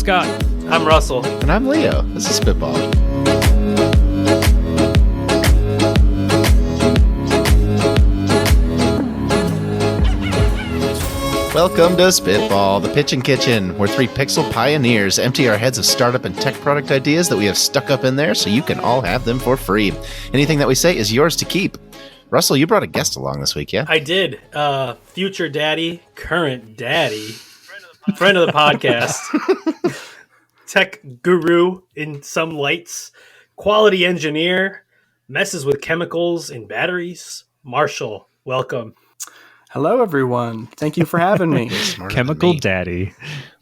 Scott. I'm Russell. And I'm Leo. This is Spitball. Welcome to Spitball, the pitch and kitchen, where three pixel pioneers empty our heads of startup and tech product ideas that we have stuck up in there so you can all have them for free. Anything that we say is yours to keep. Russell, you brought a guest along this week, yeah? I did. Future daddy, current daddy, friend of the podcast, tech guru in some lights, quality engineer, messes with chemicals and batteries. Marshall, welcome. Hello, everyone. Thank you for having me. Chemical Daddy.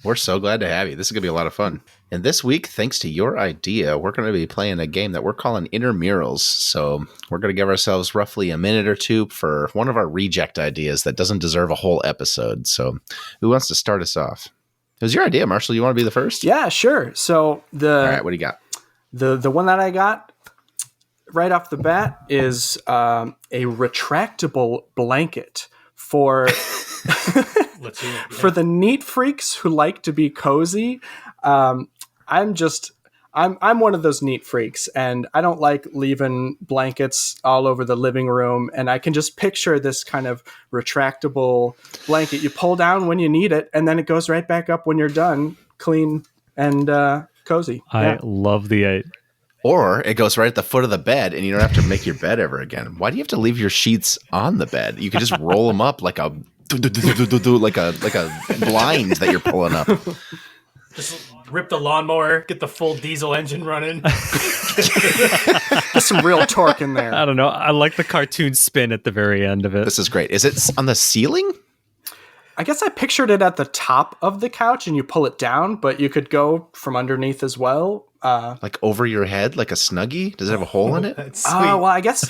We're so glad to have you. This is going to be a lot of fun. And this week, thanks to your idea, we're going to be playing a game that we're calling Intramurals. So we're going to give ourselves roughly a minute or two for one of our reject ideas that doesn't deserve a whole episode. So who wants to start us off? It was your idea, Marshall. You want to be the first? Yeah, sure. So All right, what do you got? The one that I got right off the bat is a retractable blanket for Let's hear it. Yeah. for the neat freaks who like to be cozy. I'm one of those neat freaks, and I don't like leaving blankets all over the living room. And I can just picture this kind of retractable blanket you pull down when you need it, and then it goes right back up when you're done, clean and cozy. I love the Or it goes right at the foot of the bed, and you don't have to make your bed ever again. Why do you have to leave your sheets on the bed? You can just roll them up like a like a blind that you're pulling up. Just rip the lawnmower, get the full diesel engine running. Get some real torque in there. I don't know. I like the cartoon spin at the very end of it. This is great. Is it on the ceiling? I guess I pictured it at the top of the couch and you pull it down, but you could go from underneath as well. Like over your head, like a Snuggie? Does it have a hole in it? That's sweet. Well, I guess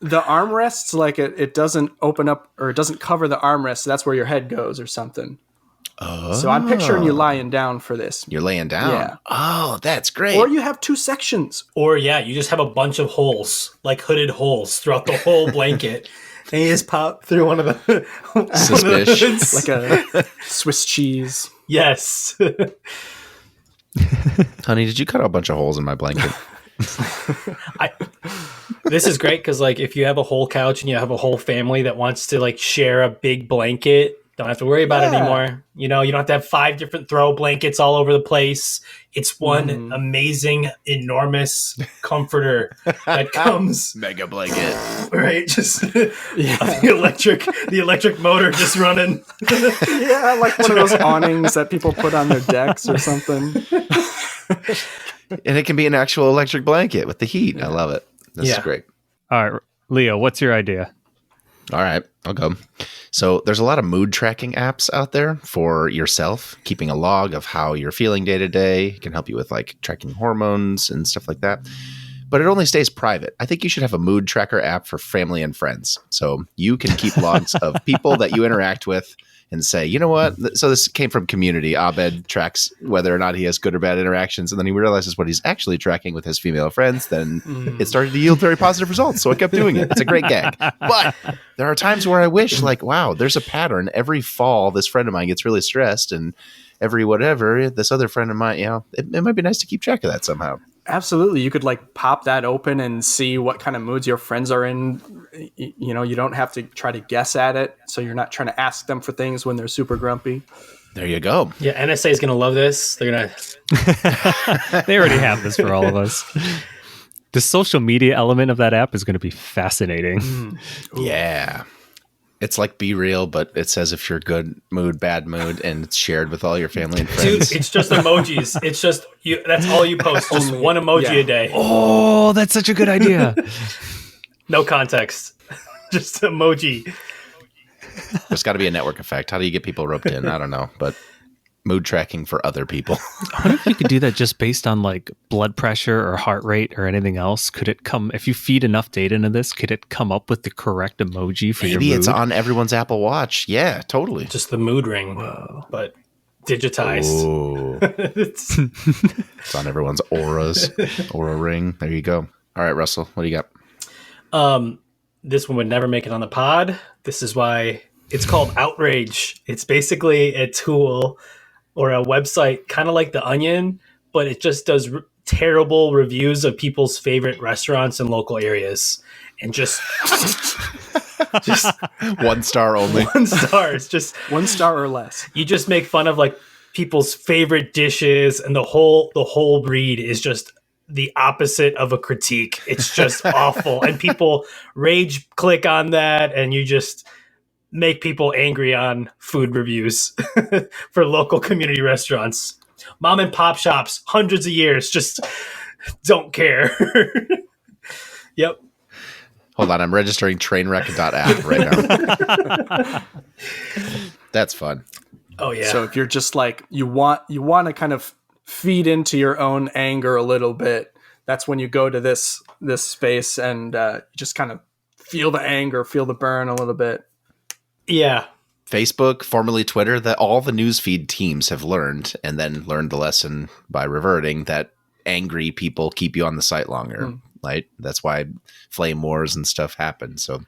the armrests, like it doesn't open up or it doesn't cover the armrest. So that's where your head goes or something. Oh. So I'm picturing you lying down for this. You're laying down? Yeah. Oh, that's great. Or you have two sections. Or, yeah, you just have a bunch of holes, like hooded holes throughout the whole blanket. And you just pop through one of the Suspicious. Like a Swiss cheese. Yes. Honey, did you cut a bunch of holes in my blanket? This is great because, like, if you have a whole couch and you have a whole family that wants to, like, share a big blanket, don't have to worry about it anymore. You know, you don't have to have 5 different throw blankets all over the place. It's one amazing, enormous comforter that comes. Mega blanket. Right? Just the electric motor just running. Yeah, like one of those awnings that people put on their decks or something. And it can be an actual electric blanket with the heat. I love it. This is great. All right, Leo, what's your idea? All right, I'll go. So there's a lot of mood tracking apps out there for yourself, keeping a log of how you're feeling day to day. It can help you with like tracking hormones and stuff like that. But it only stays private. I think you should have a mood tracker app for family and friends. So you can keep logs of people that you interact with and say, you know what? So this came from Community. Abed tracks whether or not he has good or bad interactions. And then he realizes what he's actually tracking with his female friends. Then it started to yield very positive results. So I kept doing it. It's a great gag. But there are times where I wish like, wow, there's a pattern. Every fall, this friend of mine gets really stressed. And every whatever, this other friend of mine, you know, it might be nice to keep track of that somehow. Absolutely. You could like pop that open and see what kind of moods your friends are in. You know, you don't have to try to guess at it. So you're not trying to ask them for things when they're super grumpy. There you go. Yeah, NSA is going to love this. They're going to... They already have this for all of us. The social media element of that app is going to be fascinating. Yeah. It's like Be Real, but it says if you're good mood, bad mood, and it's shared with all your family and friends. Dude, it's just emojis. It's just, that's all you post. Just one emoji a day. Oh, that's such a good idea. No context. Just emoji. There's got to be a network effect. How do you get people roped in? I don't know, but mood tracking for other people. I wonder if you could do that just based on like blood pressure or heart rate or anything else. Could it come, if you feed enough data into this, could it come up with the correct emoji for your mood? Maybe it's on everyone's Apple Watch. Yeah, totally. Just the mood ring, but digitized. It's on everyone's Aura ring. There you go. All right, Russell, what do you got? This one would never make it on the pod. This is why it's called Outrage. It's basically a tool or a website kind of like The Onion, but it just does terrible reviews of people's favorite restaurants in local areas, and just 1 star only. 1 star. It's just 1 star or less. you just make fun of like people's favorite dishes, and the whole read is just the opposite of a critique. It's just awful, and people rage click on that, and you just make people angry on food reviews for local community restaurants. Mom and pop shops, hundreds of years, just don't care. Yep. Hold on, I'm registering trainwreck.app right now. That's fun. Oh yeah. So if you're just like you want to kind of feed into your own anger a little bit, that's when you go to this space and just kind of feel the anger, feel the burn a little bit. Yeah. Facebook, formerly Twitter, that all the newsfeed teams have learned, and then learned the lesson by reverting, that angry people keep you on the site longer. Right? That's why flame wars and stuff happen. So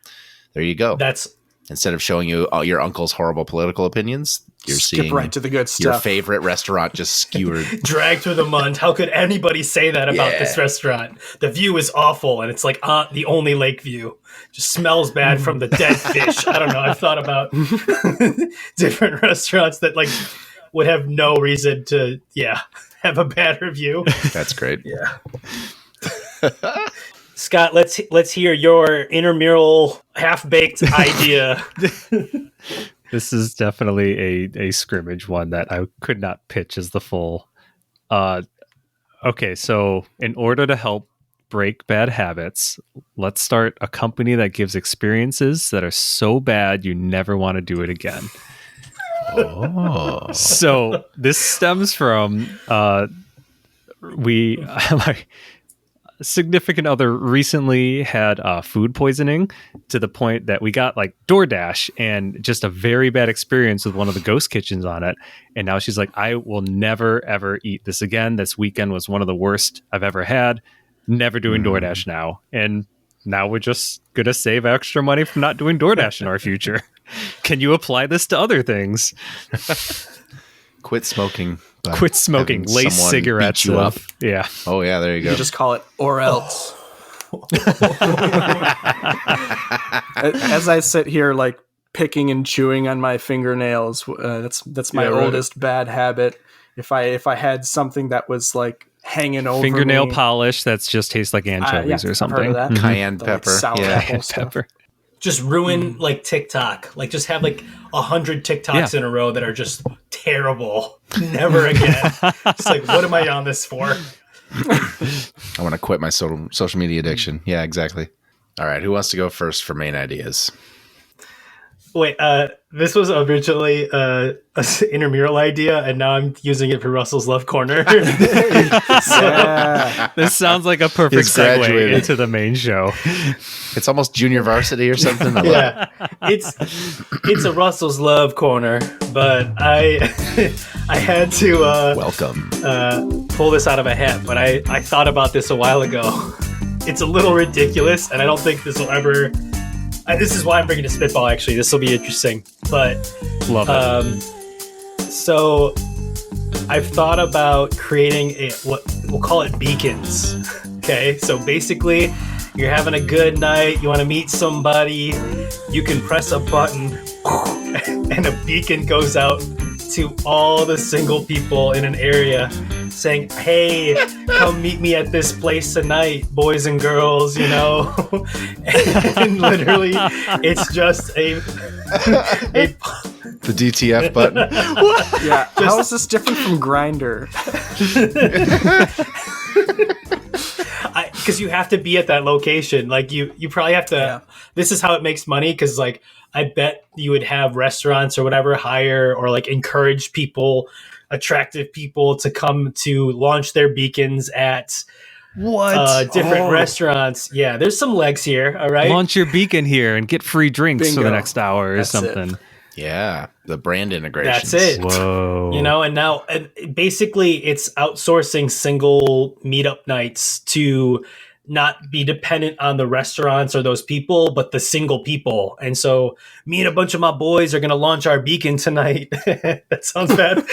there you go. That's Instead of showing you all your uncle's horrible political opinions, you're Skip seeing right to the good your stuff. favorite restaurant just skewered. dragged through the mud. How could anybody say that about this restaurant? The view is awful, and it's like the only lake view. Just smells bad from the dead fish. I don't know. I've thought about different restaurants that like would have no reason to have a bad review. That's great. Yeah. Scott, let's hear your intramural half-baked idea. This is definitely a scrimmage one that I could not pitch as the full. Okay, so in order to help break bad habits, let's start a company that gives experiences that are so bad you never want to do it again. Oh. So this stems from my significant other recently had food poisoning to the point that we got like DoorDash and just a very bad experience with one of the ghost kitchens on it. And now she's like, I will never, ever eat this again. This weekend was one of the worst I've ever had. Never doing DoorDash now. And now we're just going to save extra money from not doing DoorDash in our future. Can you apply this to other things? Quit smoking. Quit smoking. Lace cigarettes. You up. Yeah. Oh, yeah, there you go. You just call it or else. As I sit here, like picking and chewing on my fingernails, that's my oldest bad habit. If I had something that was like hanging over fingernail me, polish that's just tastes like anchovies or something. I've heard of that. Cayenne The, pepper. sour Yeah. apple Cayenne stuff. pepper. Just ruin like TikTok. Like just have like 100 TikToks in a row that are just terrible. Never again. It's like, what am I on this for? I want to quit my social media addiction. Yeah, exactly. All right, who wants to go first for main ideas? Wait, this was originally an intramural idea, and now I'm using it for Russell's Love Corner. Yeah. This sounds like a perfect He's segue graduated. into the main show. It's almost junior varsity or something. I love it. It's a Russell's Love Corner, but I had to Welcome. pull this out of a hat, but I thought about this a while ago. It's a little ridiculous, and I don't think this will ever... this is why I'm bringing a spitball, actually. This will be interesting. But Love it. so I've thought about creating what we'll call it beacons. Okay, so basically you're having a good night, you want to meet somebody, you can press a button and a beacon goes out to all the single people in an area saying, hey, come meet me at this place tonight, boys and girls, you know. And literally it's just the DTF button. Yeah. How is this different from Grindr? because you have to be at that location. Like you probably have to. Yeah. This is how it makes money, because like I bet you would have restaurants or whatever hire or like encourage people, attractive people to come to launch their beacons at different restaurants. Yeah, there's some legs here. All right, Launch your beacon here and get free drinks for Bingo. the next hour or That's something. Yeah, the brand integration. that's it. Whoa. You know, and now basically it's outsourcing single meetup nights to not be dependent on the restaurants or those people, but the single people. And so me and a bunch of my boys are going to launch our beacon tonight. That sounds bad.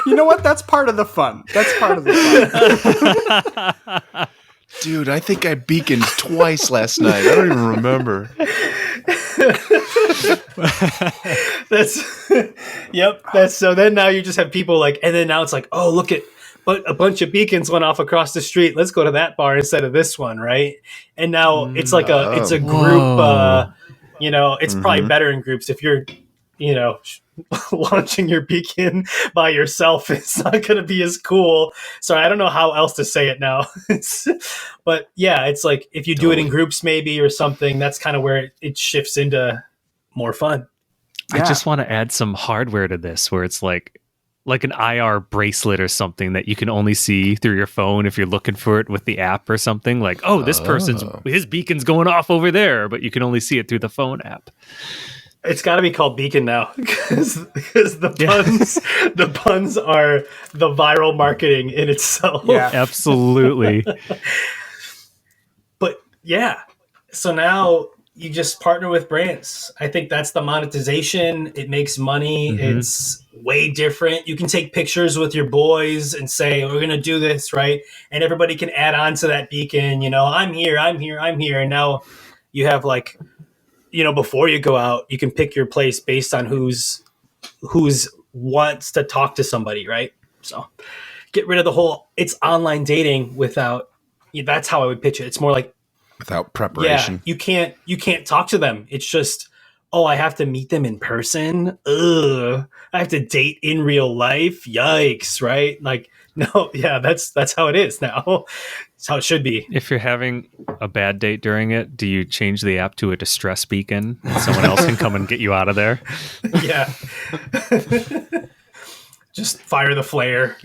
You know what? That's part of the fun. Dude, I think I beaconed twice last night. I don't even remember. That's so then now you just have people like, and then now it's like, oh, look at, but a bunch of beacons went off across the street. Let's go to that bar instead of this one, right? And now it's like it's a group. It's probably better in groups if you're, launching your beacon by yourself. It's not going to be as cool. So I don't know how else to say it now. But yeah, it's like if you do it in groups maybe or something, that's kind of where it shifts into more fun. I just want to add some hardware to this where it's like an IR bracelet or something that you can only see through your phone if you're looking for it with the app or something. Like, this person's his beacon's going off over there, but you can only see it through the phone app. It's got to be called Beacon now because the puns are the viral marketing in itself. Yeah, absolutely. But yeah, so now you just partner with brands. I think that's the monetization. It makes money. Mm-hmm. It's way different. You can take pictures with your boys and say, we're going to do this, right? And everybody can add on to that beacon. I'm here. And now you have like, before you go out, you can pick your place based on who's wants to talk to somebody, right? So get rid of the whole, it's online dating without, that's how I would pitch it. It's more like, without preparation. Yeah, you can't talk to them. It's just, I have to meet them in person. Ugh. I have to date in real life. Yikes, right? Like, no, yeah, that's how it is now. It's how it should be. If you're having a bad date during it, do you change the app to a distress beacon and someone else can come and get you out of there? Yeah. Just fire the flare,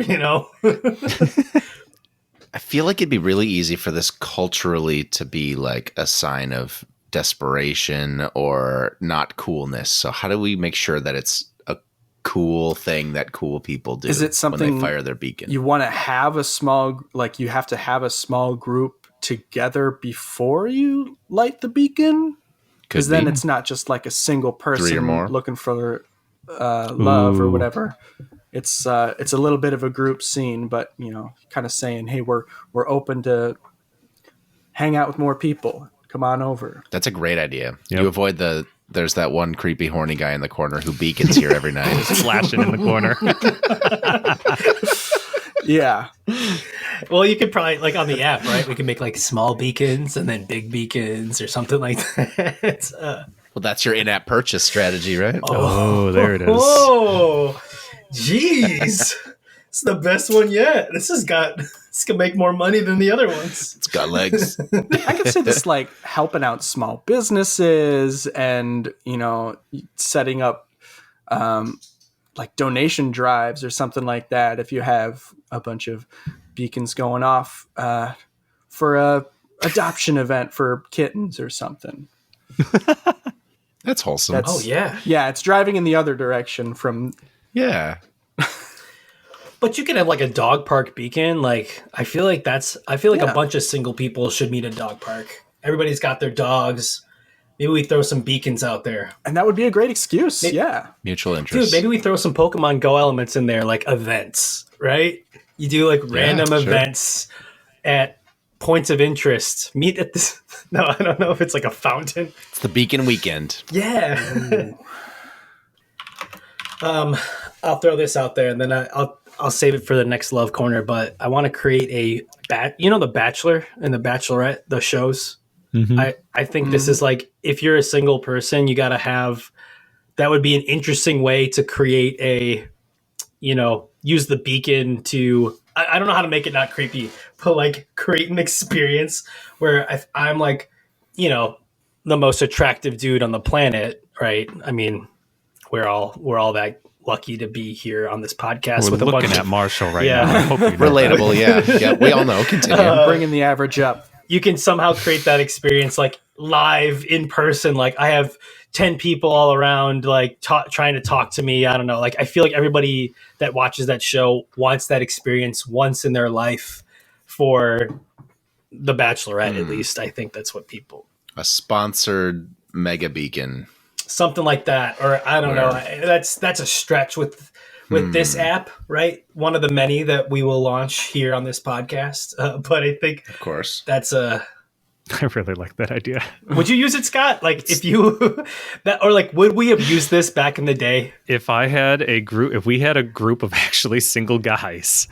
I feel like it'd be really easy for this culturally to be like a sign of desperation or not coolness. So how do we make sure that it's a cool thing that cool people do? Is it something when they fire their beacon? You want to have you have to have a small group together before you light the beacon? Because then it's not just like a single person 3 or more looking for love or whatever. It's a little bit of a group scene, but kind of saying, hey, we're open to hang out with more people. Come on over. That's a great idea. Yep. You avoid there's that one creepy horny guy in the corner who beacons here every night. Flashing in the corner. Yeah. Well, you could probably, like on the app, right? We can make like small beacons and then big beacons or something like that. Well, that's your in-app purchase strategy, right? Oh, there it is. Oh, jeez. It's the best one yet. This can make more money than the other ones. It's got legs. I could see this like helping out small businesses and, setting up like donation drives or something like that. If you have a bunch of beacons going off for a adoption event for kittens or something. That's wholesome. Oh, yeah. Yeah, it's driving in the other direction from... Yeah. But you could have like a dog park beacon. Like, I feel like a bunch of single people should meet a dog park. Everybody's got their dogs. Maybe we throw some beacons out there. And that would be a great excuse. Yeah. Mutual interest. Dude, maybe we throw some Pokemon Go elements in there, like events, right? You do like random events at points of interest. Meet at this. No, I don't know if it's like a fountain. It's the beacon weekend. Yeah. I'll throw this out there and then I'll save it for the next love corner, but I want to create The Bachelor and The Bachelorette, the shows. Mm-hmm. I think this is like, if you're a single person, you got to have, that would be an interesting way to create use the beacon to, I don't know how to make it not creepy, but like create an experience where I'm like, the most attractive dude on the planet, right? I mean, we're all that lucky to be here on this podcast. We're looking at Marshall right now. I hope you know relatable, yeah. We all know. Continue. Bringing the average up. You can somehow create that experience like live in person. Like I have 10 people all around, like trying to talk to me. I don't know. Like I feel like everybody that watches that show wants that experience once in their life for The Bachelorette. At least I think that's what people. A sponsored mega beacon. Something like that, or I don't know. That's a stretch with with this app, right? One of the many that we will launch here on this podcast. But I think, Of course. that's a. I really like that idea. Would you use it, Scott? Like, if you that, or like, would we have used this back in the day? If we had a group of actually single guys,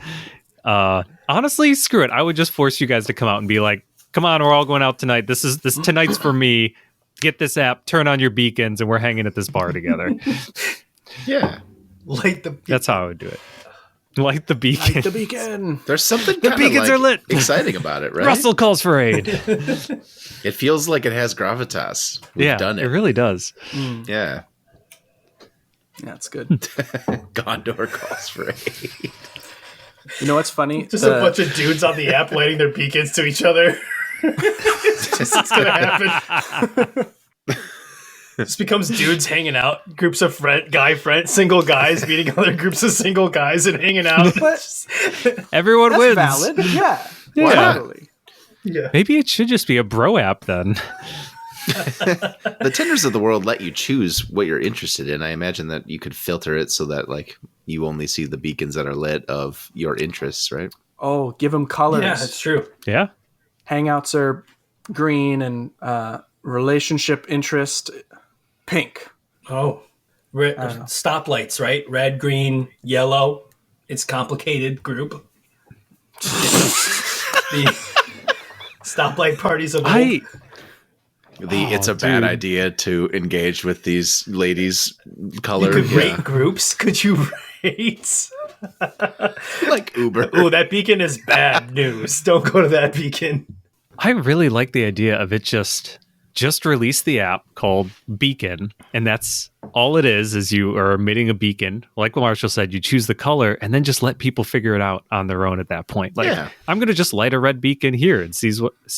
honestly, screw it. I would just force you guys to come out and be like, come on, we're all going out tonight. This tonight's for me. Get this app, turn on your beacons, and we're hanging at this bar together. Yeah. Like That's how I would do it. Light the beacon. Light the beacon. There's something The kinda, beacons are lit. exciting about it, right? Russell calls for aid. It feels like it has gravitas. We've done it. It really does. Yeah. Yeah, it's good. Gondor calls for aid. You know what's funny? just a bunch of dudes on the app lighting their beacons to each other. It's gonna happen. This becomes dudes hanging out, groups of single guys meeting other groups of single guys and hanging out. Everyone That's wins. valid. Yeah. Yeah. Totally. Yeah. Maybe it should just be a bro app then. The Tinders of the world let you choose what you're interested in. I imagine that you could filter it so that like you only see the beacons that are lit of your interests, right? Oh, give them colors. Yeah, that's true. Yeah. Hangouts are green and relationship interest pink. Oh, stoplights, right? Red, green, yellow. It's complicated group. The stoplight parties of old. It's a bad idea to engage with these ladies' color. You could rate groups. Could you rate? Like Uber. Oh, that beacon is bad news. Don't go to that beacon. I really like the idea of it just release the app called Beacon, and that's all it is you are emitting a beacon. Like what Marshall said, you choose the color and then just let people figure it out on their own at that point. Like, I'm going to just light a red beacon here and see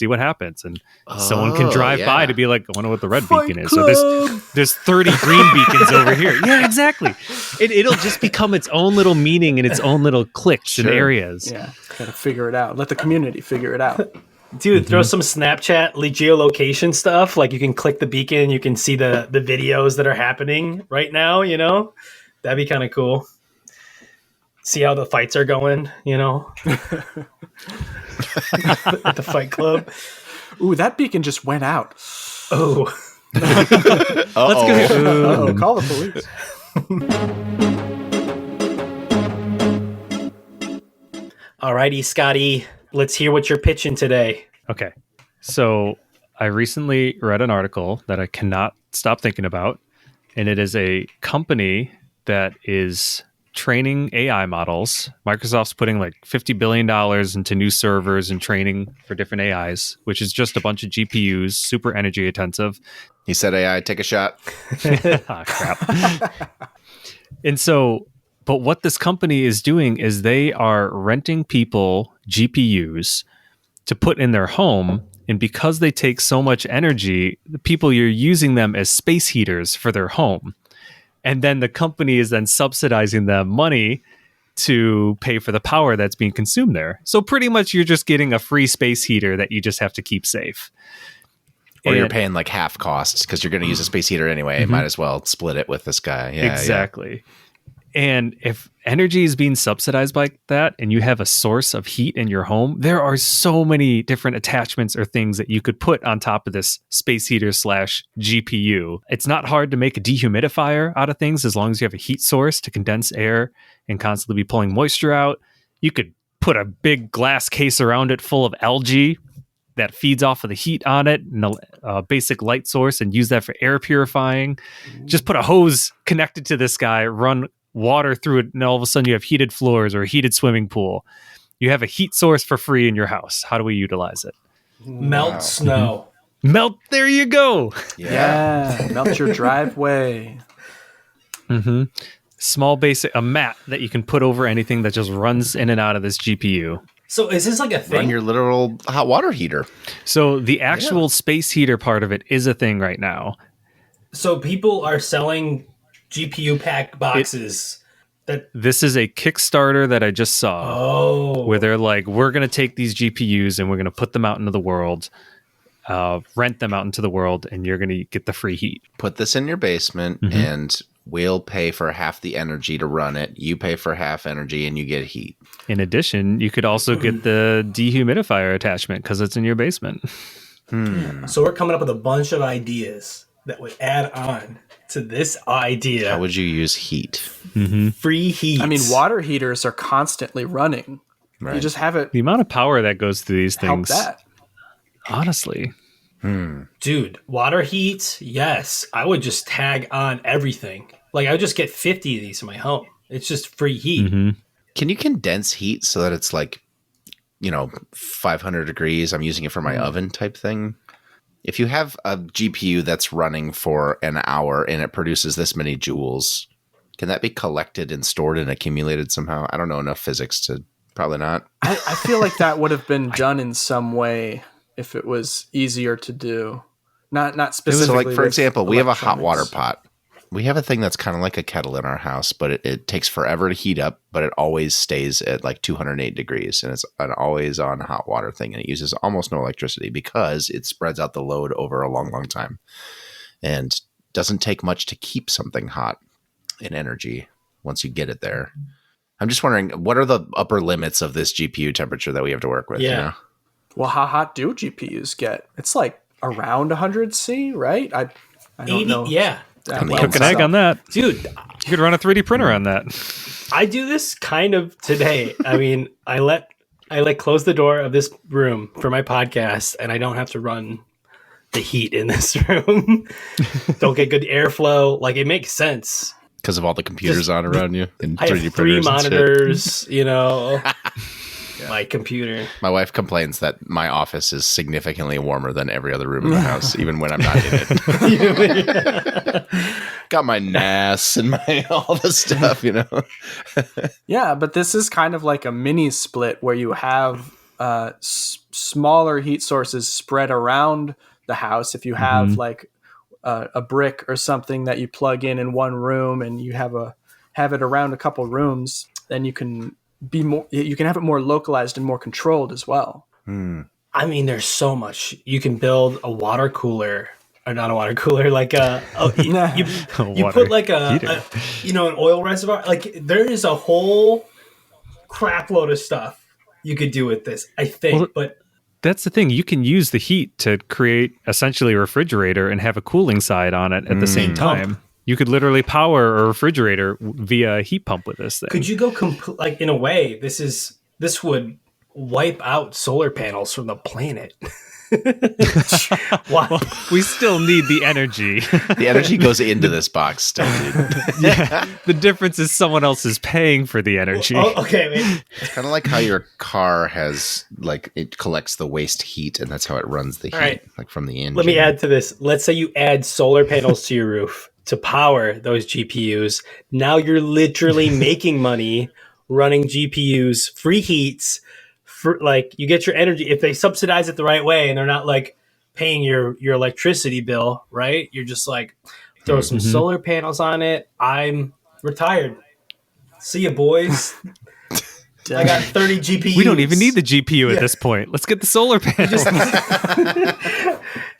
what happens. And someone can drive by to be like, I wonder what the red beacon is. So there's 30 green beacons over here. Yeah, exactly. It'll just become its own little meaning and its own little cliques and areas. Yeah, gotta figure it out. Let the community figure it out. Dude, throw some Snapchat geolocation stuff. Like, you can click the beacon, you can see the videos that are happening right now, you know? That'd be kind of cool. See how the fights are going, you know? At the fight club. Ooh, that beacon just went out. Oh. Let's go. Call the police. Alrighty, Scotty. Let's hear what you're pitching today. Okay. So I recently read an article that I cannot stop thinking about, and it is a company that is training AI models. Microsoft's putting like $50 billion into new servers and training for different AIs, which is just a bunch of GPUs, super energy intensive. He said AI, take a shot. Crap. And so, but what this company is doing is they are renting people GPUs to put in their home. And because they take so much energy, the people, you're using them as space heaters for their home. And then the company is then subsidizing them money to pay for the power that's being consumed there. So pretty much you're just getting a free space heater that you just have to keep safe. Or you're paying like half costs because you're going to use a space heater anyway. Might as well split it with this guy. Yeah, exactly. And if energy is being subsidized like that and you have a source of heat in your home, there are so many different attachments or things that you could put on top of this space heater / GPU. It's not hard to make a dehumidifier out of things as long as you have a heat source to condense air and constantly be pulling moisture out. You could put a big glass case around it full of algae that feeds off of the heat on it and a basic light source and use that for air purifying. Just put a hose connected to this guy, run water through it, and all of a sudden you have heated floors or a heated swimming pool. You have a heat source for free in your house. How do we utilize it? Melt snow. Melt, there you go. Yeah, melt your driveway. Small basic, a mat that you can put over anything that just runs in and out of this GPU. So is this like a thing? Run your literal hot water heater. So the actual space heater part of it is a thing right now. So people are selling GPU pack boxes. This is a Kickstarter that I just saw. Where they're like, we're going to take these GPUs and we're going to put them out into the world, rent them out into the world, and you're going to get the free heat. Put this in your basement and we'll pay for half the energy to run it. You pay for half energy and you get heat. In addition, you could also get the dehumidifier attachment because it's in your basement. So we're coming up with a bunch of ideas that would add on to this idea. How would you use heat? Free heat. I mean, water heaters are constantly running. Right. You just have it The amount of power that goes through these help things, that. honestly. Dude, water heat, yes. I would just tag on everything. Like, I would just get 50 of these in my home. It's just free heat. Can you condense heat so that it's like, 500 degrees? I'm using it for my oven type thing. If you have a GPU that's running for an hour and it produces this many joules, can that be collected and stored and accumulated somehow? I don't know enough physics to probably not. I feel like that would have been done in some way if it was easier to do. Not specifically. So like, for with example, we have a hot electronics. water pot. We have a thing that's kind of like a kettle in our house, but it takes forever to heat up, but it always stays at like 208 degrees. And it's an always on hot water thing. And it uses almost no electricity because it spreads out the load over a long, long time and doesn't take much to keep something hot in energy once you get it there. I'm just wondering, what are the upper limits of this GPU temperature that we have to work with? Yeah. Well, how hot do GPUs get? It's like around 100 C, right? I don't 80, know. yeah. On the well, Cook an egg on that. Dude, You could run a 3D printer on that. I do this kind of today. I mean, I close the door of this room for my podcast, and I don't have to run the heat in this room. Don't get good airflow. Like, it makes sense. Because of all the computers on around you and I 3D have 3 printers and shit. monitors, my computer. My wife complains that my office is significantly warmer than every other room in the house, even when I'm not in it. Got my NAS and my all the stuff, Yeah, but this is kind of like a mini split where you have smaller heat sources spread around the house. If you have like a brick or something that you plug in one room and you have it around a couple rooms, then you can have it more localized and more controlled as well. I mean, there's so much. You can build a water cooler, or not a water cooler, like you put like an oil reservoir. Like, there is a whole crap load of stuff you could do with this, I think. Well, but that's the thing. You can use the heat to create essentially a refrigerator and have a cooling side on it at the same time. You could literally power a refrigerator via a heat pump with this thing. could you go like, in a way, this would wipe out solar panels from the planet. Wow. Well, we still need the energy. The energy goes into this box still, dude. Yeah. The difference is someone else is paying for the energy. Oh, okay, wait. It's kind of like how your car has, like, it collects the waste heat, and that's how it runs the heat, right. like from the engine. Let me add to this. Let's say you add solar panels to your roof to power those GPUs. Now you're literally making money running GPUs, free heats. Like, you get your energy if they subsidize it the right way, and they're not like paying your electricity bill, right? You're just like, throw some solar panels on it. I'm retired. See you, boys. I got 30 GPUs. We don't even need the GPU at this point. Let's get the solar panels.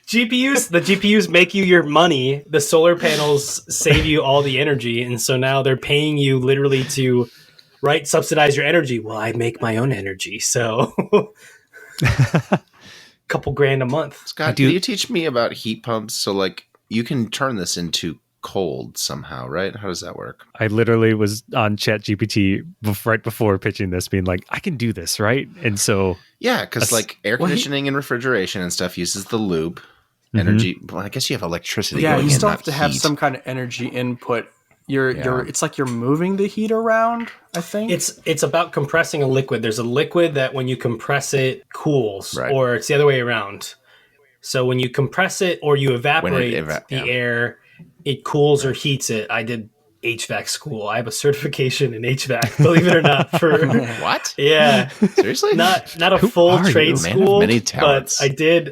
The GPUs make you your money. The solar panels save you all the energy, and so now they're paying you literally to subsidize your energy. Well, I make my own energy, so couple grand a month. Scott, can you teach me about heat pumps? So, like, you can turn this into cold somehow, right? How does that work? I literally was on ChatGPT right before pitching this, being like, I can do this, right? And so... Yeah, because, like, air conditioning and refrigeration and stuff uses the loop. Energy... Well, I guess you have electricity going in, you still not have to have heat. some kind of energy input. It's like you're moving the heat around, I think. It's about compressing a liquid. There's a liquid that when you compress it cools, Right. or it's the other way around. So when you compress it or you evaporate the air, it cools or heats it. I did HVAC school. I have a certification in HVAC, believe it or not. For What? Yeah. Seriously? Not a full trade Man of school, many but talents. I did.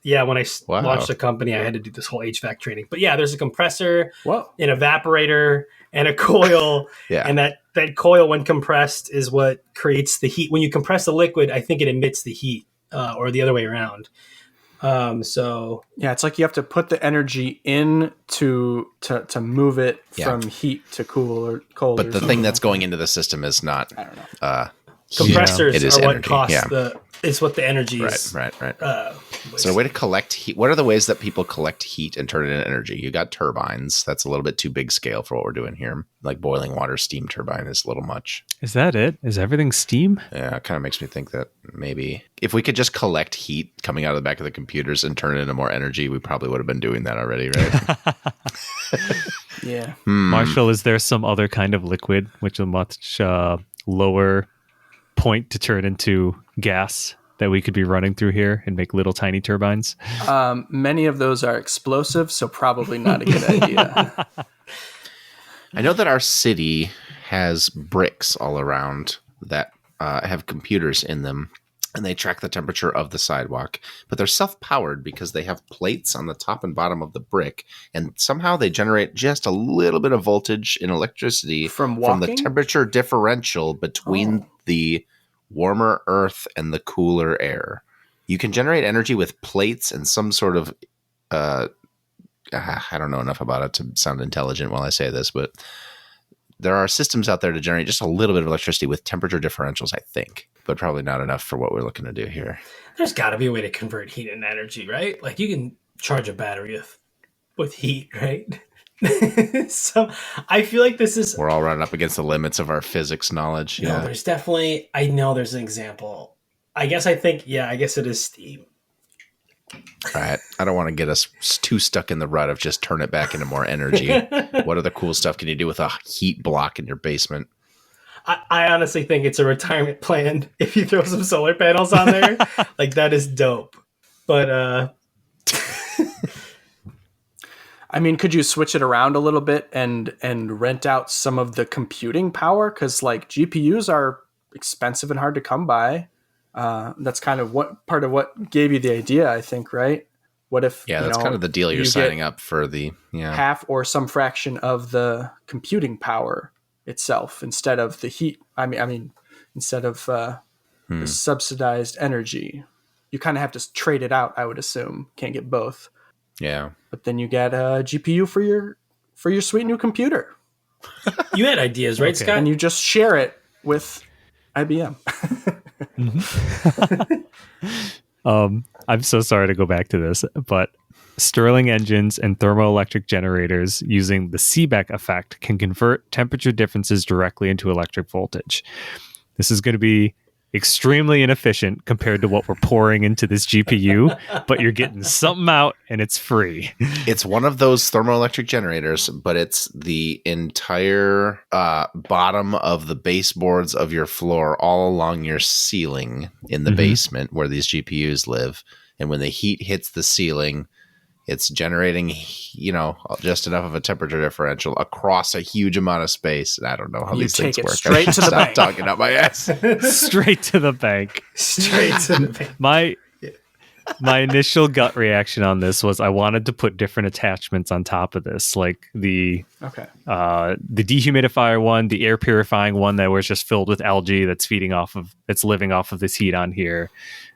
When I Wow. launched a company, I had to do this whole HVAC training. But yeah, there's a compressor, Whoa. an evaporator, and a coil. Yeah. And that coil, when compressed, is what creates the heat. When you compress the liquid, I think it emits the heat, or the other way around. So Yeah, it's like you have to put the energy in to move it from heat to cool or cold. But or the something thing that's like going into the system is not. I don't know. compressors It is are what energy, costs yeah. it's what the energy is. Right. Was. So a way to collect heat. What are the ways that people collect heat and turn it into energy? You got turbines. That's a little bit too big scale for what we're doing here. Like boiling water steam turbine is a little much. Is that it? Is everything steam? Yeah, it kind of makes me think that maybe if we could just collect heat coming out of the back of the computers and turn it into more energy, we probably would have been doing that already, right? Yeah. Marshall, is there some other kind of liquid which a much lower point to turn into gas that we could be running through here and make little tiny turbines? Many of those are explosive, so probably not a good idea. I know that our city has bricks all around that have computers in them, and they track the temperature of the sidewalk, but they're self-powered because they have plates on the top and bottom of the brick, and somehow they generate just a little bit of voltage and electricity From the walking? temperature differential between the warmer earth and the cooler air. You can generate energy with plates and some sort of I don't know enough about it to sound intelligent while I say this, but there are systems out there to generate just a little bit of electricity with temperature differentials, I think, but probably not enough for what we're looking to do here. There's got to be a way to convert heat into energy, right? Like you can charge a battery with heat, right? So I feel like this is... We're all running up against the limits of our physics knowledge. No, Yeah. there's definitely... I know there's an example. I guess it is steam. All right. I don't want to get us too stuck in the rut of just turn it back into more energy. What other cool stuff can you do with a heat block in your basement? I honestly think it's a retirement plan if you throw some solar panels on there. Like, that is dope. But, I mean, could you switch it around a little bit and rent out some of the computing power? Because like GPUs are expensive and hard to come by. That's kind of part of what gave you the idea, I think, right? What if that's kind of the deal you're signing up for the half or some fraction of the computing power itself instead of the heat. I mean, instead of the subsidized energy, you kind of have to trade it out. I would assume can't get both. Yeah, but then you get a GPU for your sweet new computer. You had ideas, right, Scott? And you just share it with IBM. I'm so sorry to go back to this, but Stirling engines and thermoelectric generators using the Seebeck effect can convert temperature differences directly into electric voltage. This is going to be extremely inefficient compared to what we're pouring into this GPU, but you're getting something out and it's free. It's one of those thermoelectric generators, but it's the entire bottom of the baseboards of your floor all along your ceiling in the basement where these GPUs live. And when the heat hits the ceiling, it's generating, just enough of a temperature differential across a huge amount of space. And I don't know how these things work. Straight to the bank. Talking out my ass. Straight to the bank. Straight to the bank. My initial gut reaction on this was I wanted to put different attachments on top of this, like the dehumidifier one, the air purifying one that was just filled with algae that's living off of this heat on here,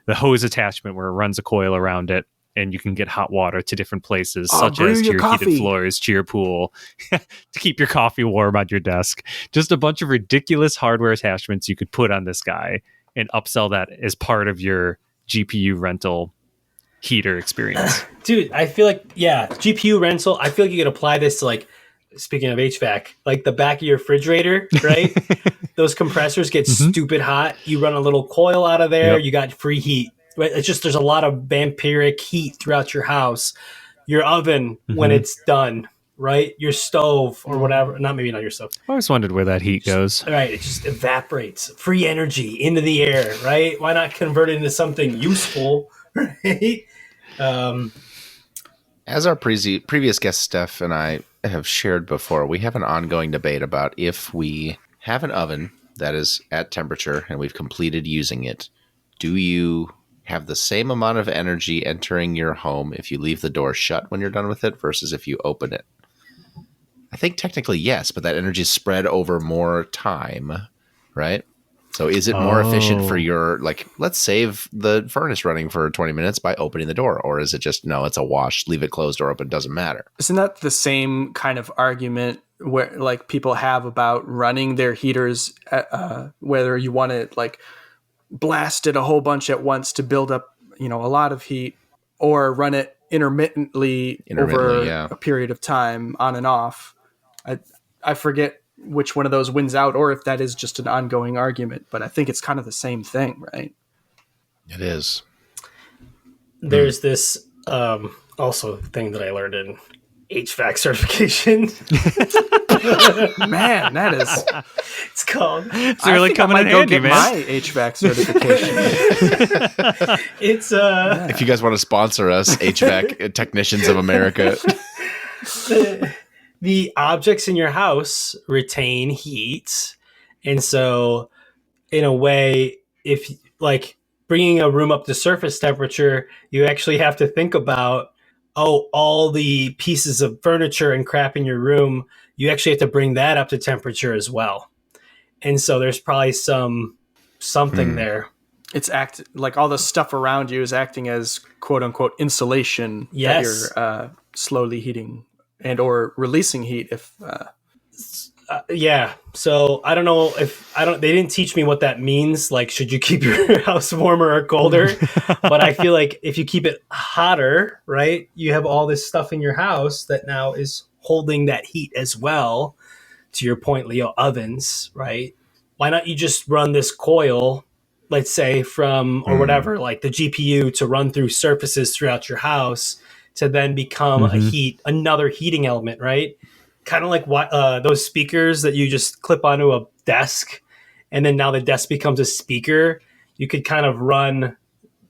the hose attachment where it runs a coil around it, and you can get hot water to different places, such as to your heated floors, to your pool, to keep your coffee warm on your desk. Just a bunch of ridiculous hardware attachments you could put on this guy and upsell that as part of your GPU rental heater experience. Dude, I feel like, GPU rental, I feel like you could apply this to, like, speaking of HVAC, like the back of your refrigerator, right? Those compressors get stupid hot. You run a little coil out of there, you got free heat. Right? It's just there's a lot of vampiric heat throughout your house. Your oven, when it's done, right? Your stove or whatever. Maybe not your stove. I always wondered where that heat goes. Right. It just evaporates. Free energy into the air, right? Why not convert it into something useful, right? As our previous guest, Steph, and I have shared before, we have an ongoing debate about if we have an oven that is at temperature and we've completed using it, do you have the same amount of energy entering your home if you leave the door shut when you're done with it versus if you open it? I think technically yes, but that energy is spread over more time, right? So is it more efficient for your, like, let's save the furnace running for 20 minutes by opening the door? Or is it just, no, it's a wash, leave it closed or open, doesn't matter? Isn't that the same kind of argument where like people have about running their heaters, whether you want to like blast it a whole bunch at once to build up, a lot of heat, or run it intermittently over a period of time on and off? I forget which one of those wins out, or if that is just an ongoing argument, but I think it's kind of the same thing, right? It is. There's this also thing that I learned in HVAC certification. Man, that is... It's called... It's really coming in handy, man. My HVAC certification. It's... If you guys want to sponsor us, HVAC Technicians of America... The objects in your house retain heat. And so, in a way, if like bringing a room up to surface temperature, you actually have to think about, all the pieces of furniture and crap in your room, you actually have to bring that up to temperature as well. And so there's probably something there. It's like all the stuff around you is acting as quote unquote insulation that you're slowly heating and or releasing heat if yeah. So I don't know they didn't teach me what that means. Like, should you keep your house warmer or colder? But I feel like if you keep it hotter, right, you have all this stuff in your house that now is holding that heat as well. To your point, Leo, ovens, right? Why not you just run this coil, let's say from, or whatever, like the GPU to run through surfaces throughout your house to then become another heating element, right? Kind of like what those speakers that you just clip onto a desk, and then now the desk becomes a speaker. You could kind of run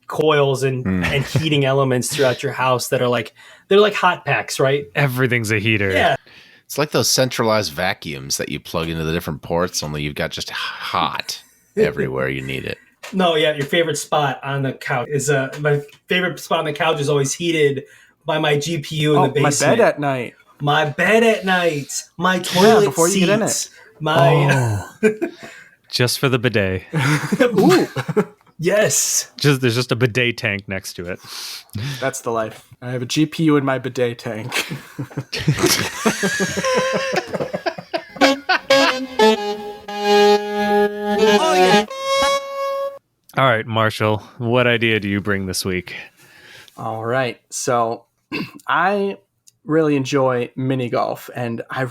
coils and heating elements throughout your house that are they're like hot packs, right? Everything's a heater. Yeah. It's like those centralized vacuums that you plug into the different ports, only you've got just hot everywhere you need it. No, yeah, your favorite spot on the couch is my favorite spot on the couch is always heated by my GPU in the basement. My bed at night. My bed at night. My toilet before seats. You get in it. My just for the bidet. Ooh. Yes. There's just a bidet tank next to it. That's the life. I have a GPU in my bidet tank. Oh yeah. All right, Marshall, what idea do you bring this week? All right. So I really enjoy mini golf, and I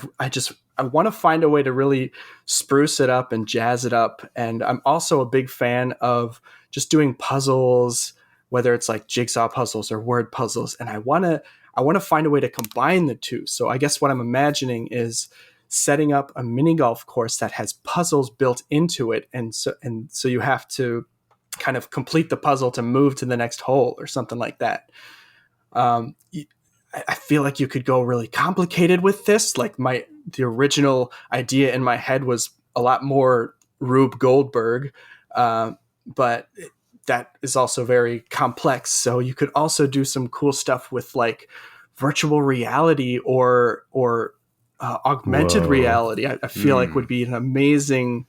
want to find a way to really spruce it up and jazz it up. And I'm also a big fan of just doing puzzles, whether it's like jigsaw puzzles or word puzzles. And I want to find a way to combine the two. So I guess what I'm imagining is setting up a mini golf course that has puzzles built into it. And so you have to kind of complete the puzzle to move to the next hole or something like that. I feel like you could go really complicated with this. Like the original idea in my head was a lot more Rube Goldberg, but that is also very complex. So you could also do some cool stuff with like virtual reality or augmented reality. I feel like would be an amazing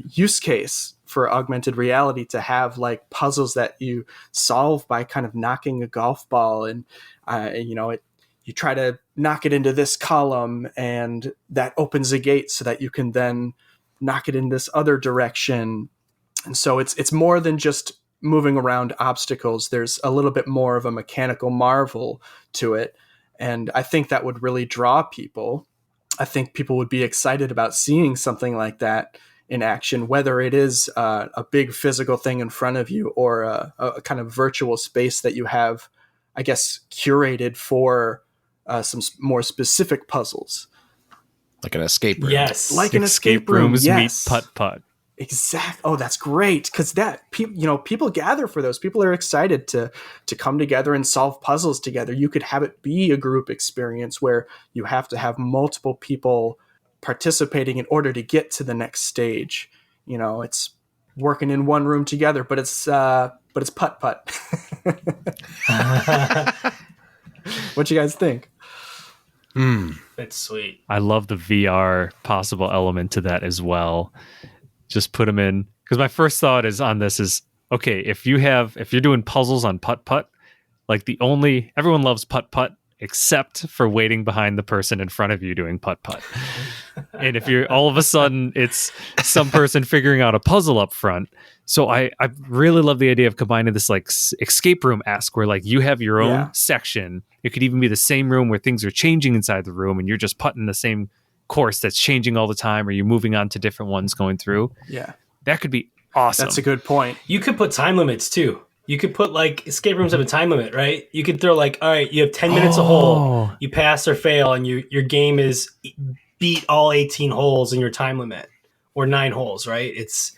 use case for augmented reality, to have like puzzles that you solve by kind of knocking a golf ball, and you try to knock it into this column, and that opens a gate so that you can then knock it in this other direction. And so it's more than just moving around obstacles. There's a little bit more of a mechanical marvel to it. And I think that would really draw people. I think people would be excited about seeing something like that in action, whether it is a big physical thing in front of you or a kind of virtual space that you have, I guess, curated for some more specific puzzles. Like an escape room. Yes. Like an escape room. Rooms Yes. meet Putt Putt. Exactly. Oh, that's great. Because people gather for those. People are excited to come together and solve puzzles together. You could have it be a group experience where you have to have multiple people participating in order to get to the next stage. It's working in one room together, but it's Putt Putt. What you guys think? That's sweet. I love the VR possible element to that as well. just put them in. Because my first thought is on this is, okay, if you're doing puzzles on Putt Putt, like everyone loves Putt Putt except for waiting behind the person in front of you doing Putt Putt. And if you're all of a sudden it's some person figuring out a puzzle up front. So I really love the idea of combining this like escape room-esque where like you have your own section. It could even be the same room where things are changing inside the room and you're just putting the same course that's changing all the time, or you're moving on to different ones going through. Yeah. That could be awesome. That's a good point. You could put time limits too. You could put like escape rooms have a time limit, right? You could throw like, all right, you have 10 minutes a hole. You pass or fail, and your game is beat all 18 holes in your time limit, or 9 holes, right? It's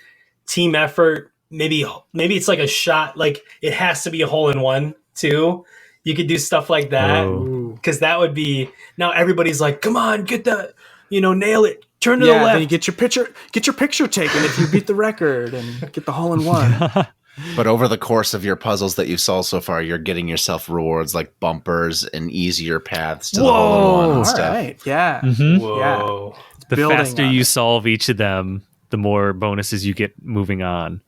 team effort. Maybe it's like a shot. Like it has to be a hole in one too. You could do stuff like that because that would be now everybody's like, come on, get that, nail it. Turn to the left. Then you get your picture taken if you beat the record and get the hole in one. But over the course of your puzzles that you've solved so far, you're getting yourself rewards like bumpers and easier paths to the hole-in-one and stuff. All right. Yeah. Mm-hmm. Whoa. Yeah. The faster you solve each of them, the more bonuses you get moving on.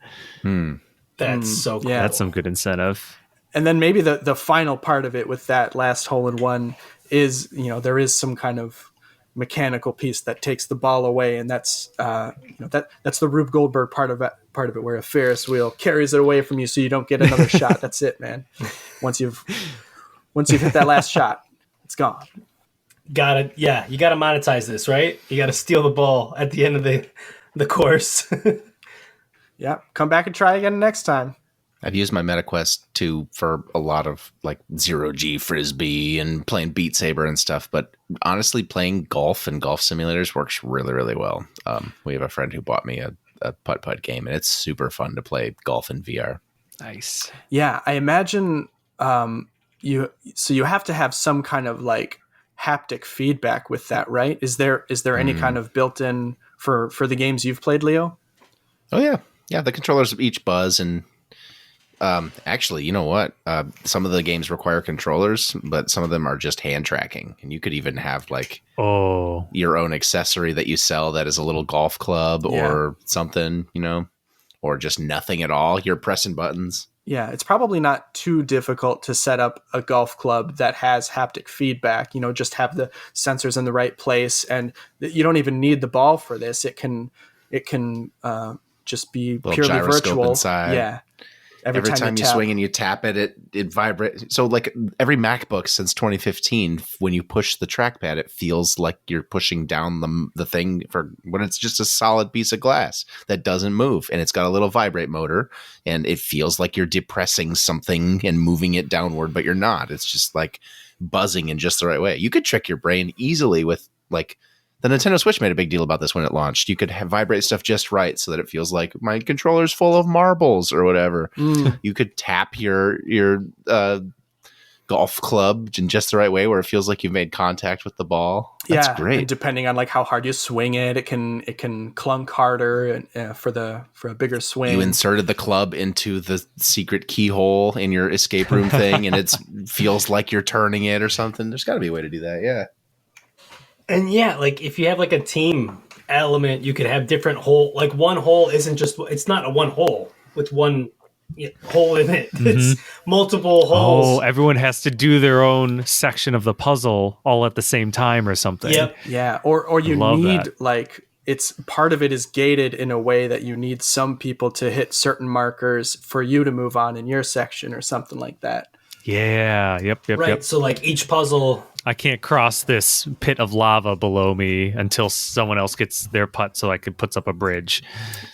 That's so cool. Yeah. That's some good incentive. And then maybe the final part of it with that last hole in one is, there is some kind of mechanical piece that takes the ball away, and that's that's the Rube Goldberg part of it, where a Ferris wheel carries it away from you so you don't get another shot. That's it, man. Once you've hit that last shot, it's gone. You gotta monetize this, right? You gotta steal the ball at the end of the course. Yeah, come back and try again next time. I've used my MetaQuest 2 for a lot of like 0G Frisbee and playing Beat Saber and stuff. But honestly, playing golf and golf simulators works really, really well. We have a friend who bought me a Putt Putt game, and it's super fun to play golf in VR. Nice. Yeah, I imagine you have to have some kind of like haptic feedback with that, right? Is there any kind of built-in for the games you've played, Leo? Oh yeah. Yeah, the controllers each buzz, and actually, you know what? Some of the games require controllers, but some of them are just hand tracking. And you could even have like your own accessory that you sell that is a little golf club or something, or just nothing at all. You're pressing buttons. Yeah, it's probably not too difficult to set up a golf club that has haptic feedback. Just have the sensors in the right place, and you don't even need the ball for this. It can just be little purely gyroscope virtual. Inside. Yeah. Every time you swing and you tap it vibrates. So like every MacBook since 2015, when you push the trackpad, it feels like you're pushing down the thing for when it's just a solid piece of glass that doesn't move. And it's got a little vibrate motor, and it feels like you're depressing something and moving it downward, but you're not. It's just like buzzing in just the right way. You could trick your brain easily with like the Nintendo Switch made a big deal about this when it launched. You could vibrate stuff just right so that it feels like my controller's full of marbles or whatever. You could tap your golf club in just the right way where it feels like you've made contact with the ball. That's great. And depending on like how hard you swing it, it can clunk harder for a bigger swing. You inserted the club into the secret keyhole in your escape room thing, and it feels like you're turning it or something. There's got to be a way to do that. Yeah. And like if you have like a team element, you could have different hole. Like one hole it's not a one hole with one hole in it. It's multiple holes. Oh, everyone has to do their own section of the puzzle all at the same time or something. Yep. Yeah. Or you need that. like it's part of it is gated in a way that you need some people to hit certain markers for you to move on in your section or something like that. Yeah. Yep. Right. So like each puzzle. I can't cross this pit of lava below me until someone else gets their putt so I could put up a bridge.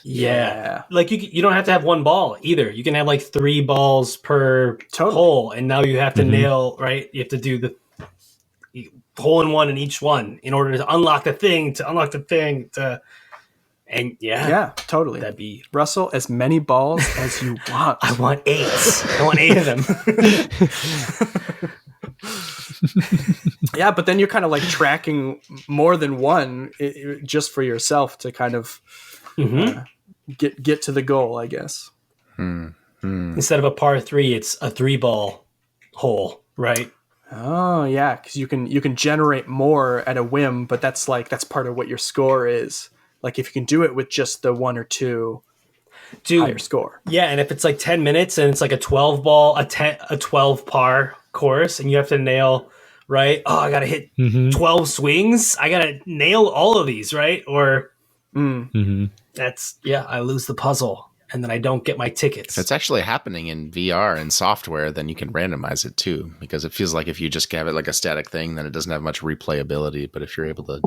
Yeah. Like you don't have to have one ball either. You can have like 3 balls per hole. And now you have to nail, right? You have to do the hole in one in each one in order to unlock the thing, and yeah, totally. That'd be Russell, as many balls as you want. I want 8. I want 8 of them. Yeah, but then you're kind of like tracking more than one just for yourself to kind of get to the goal, I guess. Instead of a par 3, it's a 3-ball hole, right? Oh yeah, because you can generate more at a whim, but that's part of what your score is. Like if you can do it with just the 1 or 2 higher score. Yeah, and if it's like 10 minutes and it's like a 12 ball, a 12 par course, and you have to nail, right? Oh, I got to hit 12 swings. I got to nail all of these, right? Or that's, I lose the puzzle and then I don't get my tickets. If it's actually happening in VR and software, then you can randomize it too, because it feels like if you just have it like a static thing, then it doesn't have much replayability. But if you're able to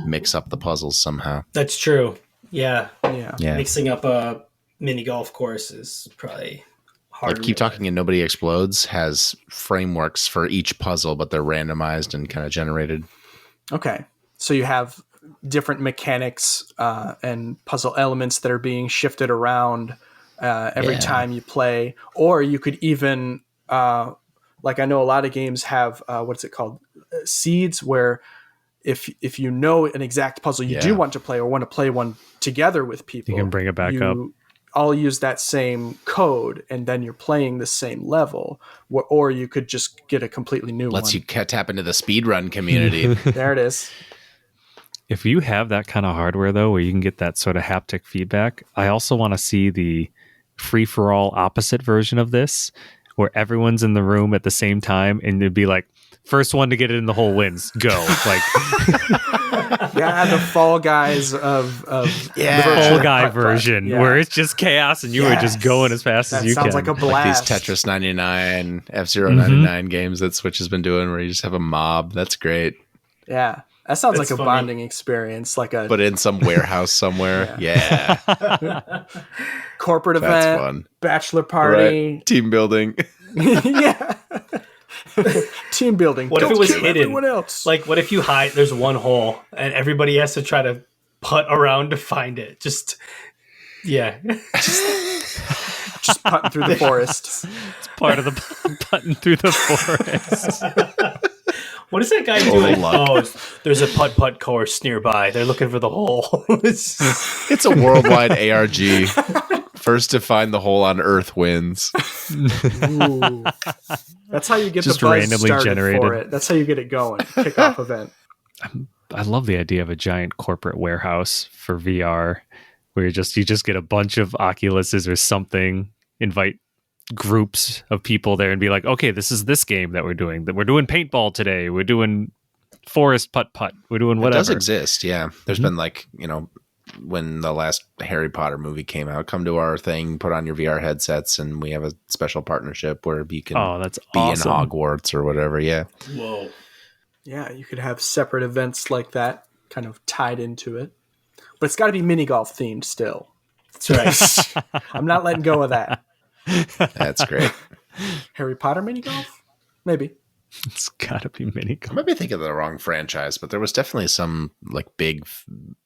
mix up the puzzles somehow. That's true. Yeah. Yeah. Mixing up a mini golf course is probably hard. Like Keep Talking and Nobody Explodes has frameworks for each puzzle, but they're randomized and kind of generated. Okay. So you have different mechanics and puzzle elements that are being shifted around every time you play. Or you could even, like I know a lot of games have, what's it called? Seeds, where if you know an exact puzzle you do want to play or want to play one together with people, you can bring it back up. I'll use that same code, and then you're playing the same level. Or you could just get a completely new one. Lets you tap into the speedrun community. There it is. If you have that kind of hardware, though, where you can get that sort of haptic feedback, I also want to see the free-for-all opposite version of this, where everyone's in the room at the same time, and it'd be like, first one to get it in the hole wins. Go. Like, the Fall Guys of the Fall Guy version, where it's just chaos and you are just going as fast as you can. That sounds like a blast. Like these Tetris 99, F-Zero 99 games that Switch has been doing, where you just have a mob. That's great. Yeah. That sounds That's like a funny. bonding experience, but in some warehouse somewhere. Yeah. Corporate That's event, fun. bachelor party. Right. Team building. Yeah. Team building. What if Don't it was kill hidden? everyone else. Like, what if you hide? There's one hole, and everybody has to try to putt around to find it. Just putting through the forest. It's part of the putting through the forest. What is that guy doing? There's a putt-putt course nearby. They're looking for the hole. It's a worldwide ARG. First to find the hole on Earth wins. Ooh. That's how you get Just the buzz randomly started generated. for it. That's how you get it going. Kickoff event. I love the idea of a giant corporate warehouse for VR, where you just get a bunch of Oculuses or something, invite groups of people there and be like, okay, this is this game that we're doing. That we're doing paintball today. We're doing forest putt putt. We're doing whatever. It does exist, yeah. There's been like, when the last Harry Potter movie came out, come to our thing, put on your VR headsets, and we have a special partnership where you can that's be awesome. in Hogwarts or whatever, yeah. Whoa. Yeah, you could have separate events like that kind of tied into it. But it's got to be mini golf themed still. That's right. I'm not letting go of that. That's great. Harry Potter mini golf? Maybe. It's gotta be mini I might be thinking of the wrong franchise, but there was definitely some like big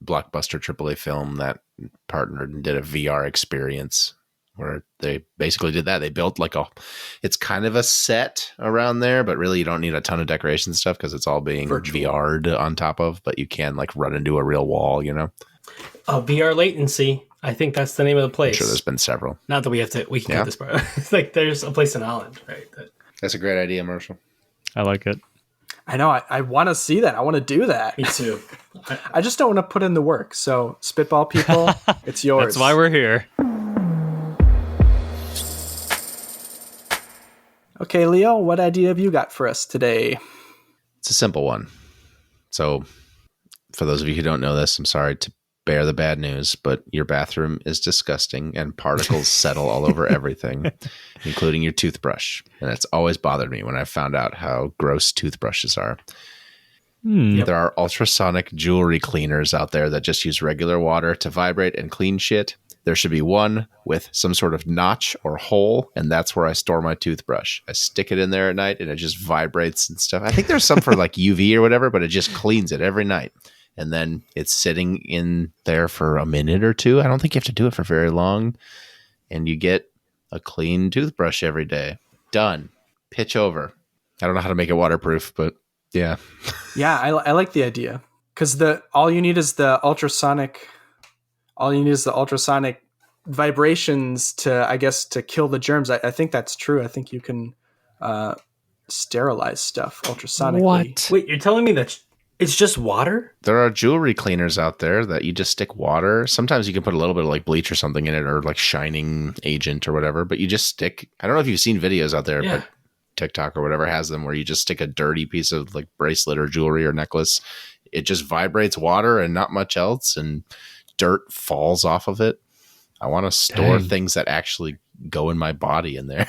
blockbuster AAA film that partnered and did a VR experience where they basically did that. They built it's kind of a set around there, but really you don't need a ton of decoration stuff because it's all being VR'd on top of, but you can like run into a real wall, VR latency. I think that's the name of the place. I'm sure there's been several. Not that we can get this part. It's like there's a place in Holland, right? That's a great idea, Marshall. I like it. I know. I want to see that. I want to do that. Me too. I just don't want to put in the work. So, Spitball people, it's yours. That's why we're here. Okay, Leo, what idea have you got for us today? It's a simple one. So, for those of you who don't know this, I'm sorry to bear the bad news, but your bathroom is disgusting and particles settle all over everything, including your toothbrush. And it's always bothered me when I found out how gross toothbrushes are. There are ultrasonic jewelry cleaners out there that just use regular water to vibrate and clean shit. There should be one with some sort of notch or hole, and that's where I store my toothbrush. I stick it in there at night, and it just vibrates and stuff. I think there's some for like UV or whatever, but it just cleans it every night. And then it's sitting in there for a minute or two. I don't think you have to do it for very long. And you get a clean toothbrush every day. Done. Pitch over. I don't know how to make it waterproof, but yeah. Yeah, I like the idea. Because all you need is the ultrasonic vibrations to kill the germs. I think that's true. I think you can sterilize stuff ultrasonically. What? Wait, you're telling me that It's just water? There are jewelry cleaners out there that you just stick water. Sometimes you can put a little bit of like bleach or something in it, or like shining agent or whatever, but you just stick, I don't know if you've seen videos out there, Yeah. but TikTok or whatever has them where you just stick a dirty piece of like bracelet or jewelry or necklace. It just vibrates water and not much else, and dirt falls off of it. I want to store things that actually go in my body in there.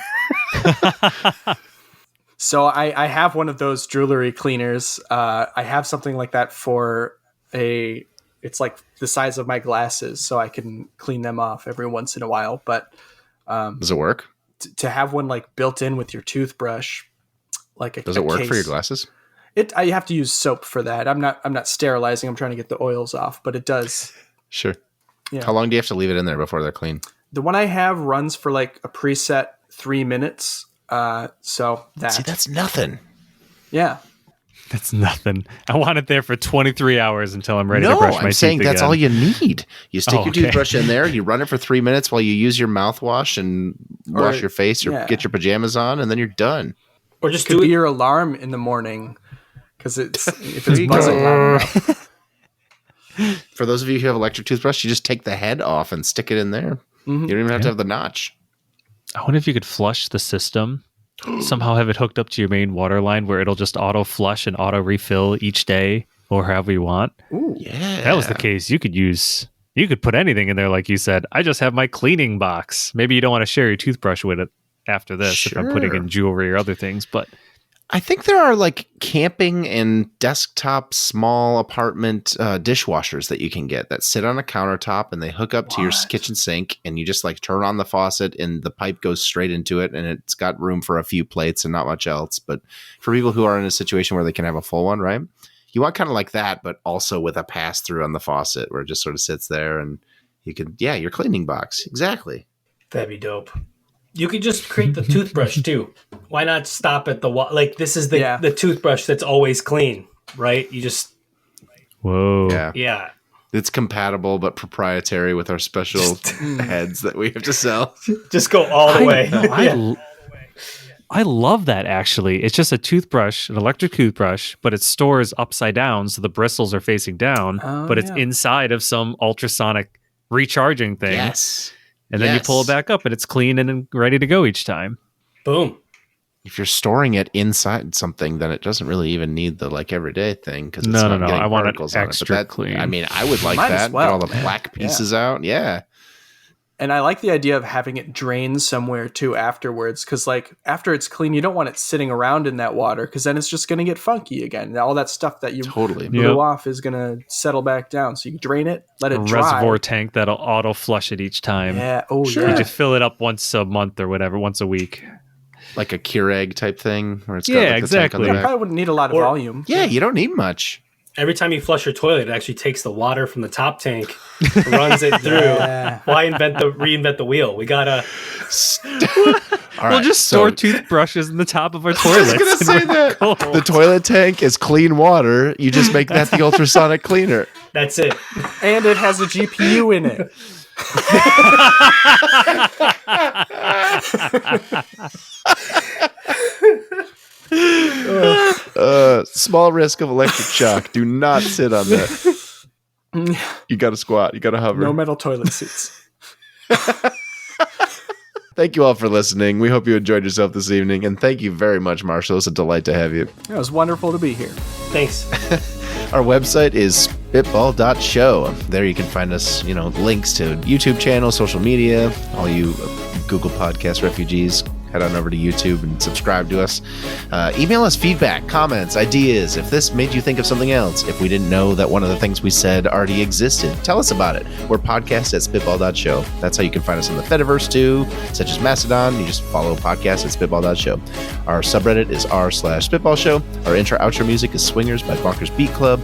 So I have one of those jewelry cleaners. I have something like that for it's like the size of my glasses, so I can clean them off every once in a while. But Does it work? to have one like built in with your toothbrush, Does it work for your glasses? You have to use soap for that. I'm not sterilizing. I'm trying to get the oils off, but it does. Sure. Yeah. How long do you have to leave it in there before they're clean? The one I have runs for like a preset 3 minutes. So that's nothing. Yeah. That's nothing. I want it there for 23 hours until I'm ready to brush my teeth I'm saying that's again. all you need. You stick your okay. toothbrush in there, you run it for 3 minutes while you use your mouthwash and wash your face or get your pajamas on, and then you're done. Or just could be your alarm in the morning, because if it's buzzing loud enough. For those of you who have electric toothbrush, you just take the head off and stick it in there. Mm-hmm. You don't even have to have the notch. I wonder if you could flush the system, somehow have it hooked up to your main water line where it'll just auto flush and auto refill each day or however you want. Ooh, yeah. If that was the case, you could put anything in there, like you said. I just have my cleaning box. Maybe you don't want to share your toothbrush with it after this if I'm putting in jewelry or other things, but I think there are like camping and desktop small apartment dishwashers that you can get that sit on a countertop and they hook up to your kitchen sink, and you just like turn on the faucet and the pipe goes straight into it, and it's got room for a few plates and not much else. But for people who are in a situation where they can have a full one, right? You want kind of like that, but also with a pass through on the faucet where it just sort of sits there and you can, your cleaning box. Exactly. That'd be dope. You could just create the toothbrush too. Why not stop at the like? This is the toothbrush that's always clean, right? You just yeah. It's compatible but proprietary with our special heads that we have to sell. Just go all the way. I love that, actually. It's just a toothbrush, an electric toothbrush, but it stores upside down, so the bristles are facing down, but it's inside of some ultrasonic recharging thing. Yes. And then you pull it back up and it's clean and ready to go each time. Boom. If you're storing it inside something, then it doesn't really even need the like everyday thing. Because no. I want it extra clean. I mean, I would like that. Get all the black pieces out. Yeah. And I like the idea of having it drain somewhere too afterwards, because like after it's clean, you don't want it sitting around in that water, because then it's just going to get funky again. All that stuff that you blew off is going to settle back down. So you drain it, let it dry. Reservoir tank that'll auto flush it each time. Yeah. Oh, sure. You just fill it up once a month or whatever, once a week. Like a Keurig type thing, where it's got like exactly. The tank on the back. Probably wouldn't need a lot of volume. Yeah, you don't need much. Every time you flush your toilet, it actually takes the water from the top tank, runs it through. Why reinvent the wheel? We gotta. We'll just store toothbrushes in the top of our toilets. I was gonna say that the toilet tank is clean water. You just make that the ultrasonic cleaner. That's it. And it has a GPU in it. Small risk of electric shock. Do not sit on that. You got to squat. You got to hover. No metal toilet seats. Thank you all for listening. We hope you enjoyed yourself this evening. And thank you very much, Marshall. It's a delight to have you. It was wonderful to be here. Thanks. Our website is spitball.show. There you can find us, links to YouTube channel, social media, all you Google Podcast refugees. Head on over to YouTube and subscribe to us. Email us feedback, comments, ideas. If this made you think of something else, if we didn't know that one of the things we said already existed, tell us about it. We're podcast@spitball.show. That's how you can find us on the Fediverse too, such as Mastodon. You just follow podcast@spitball.show. Our subreddit is r/spitballshow. Our intro-outro music is Swingers by Bonkers Beat Club.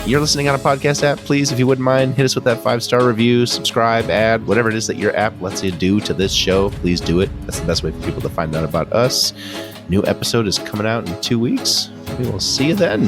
You're listening on a podcast app. Please, if you wouldn't mind, hit us with that 5-star review, subscribe, add, whatever it is that your app lets you do to this show. Please do it. That's the best way for people to find out about us. New episode is coming out in 2 weeks. We will see you then.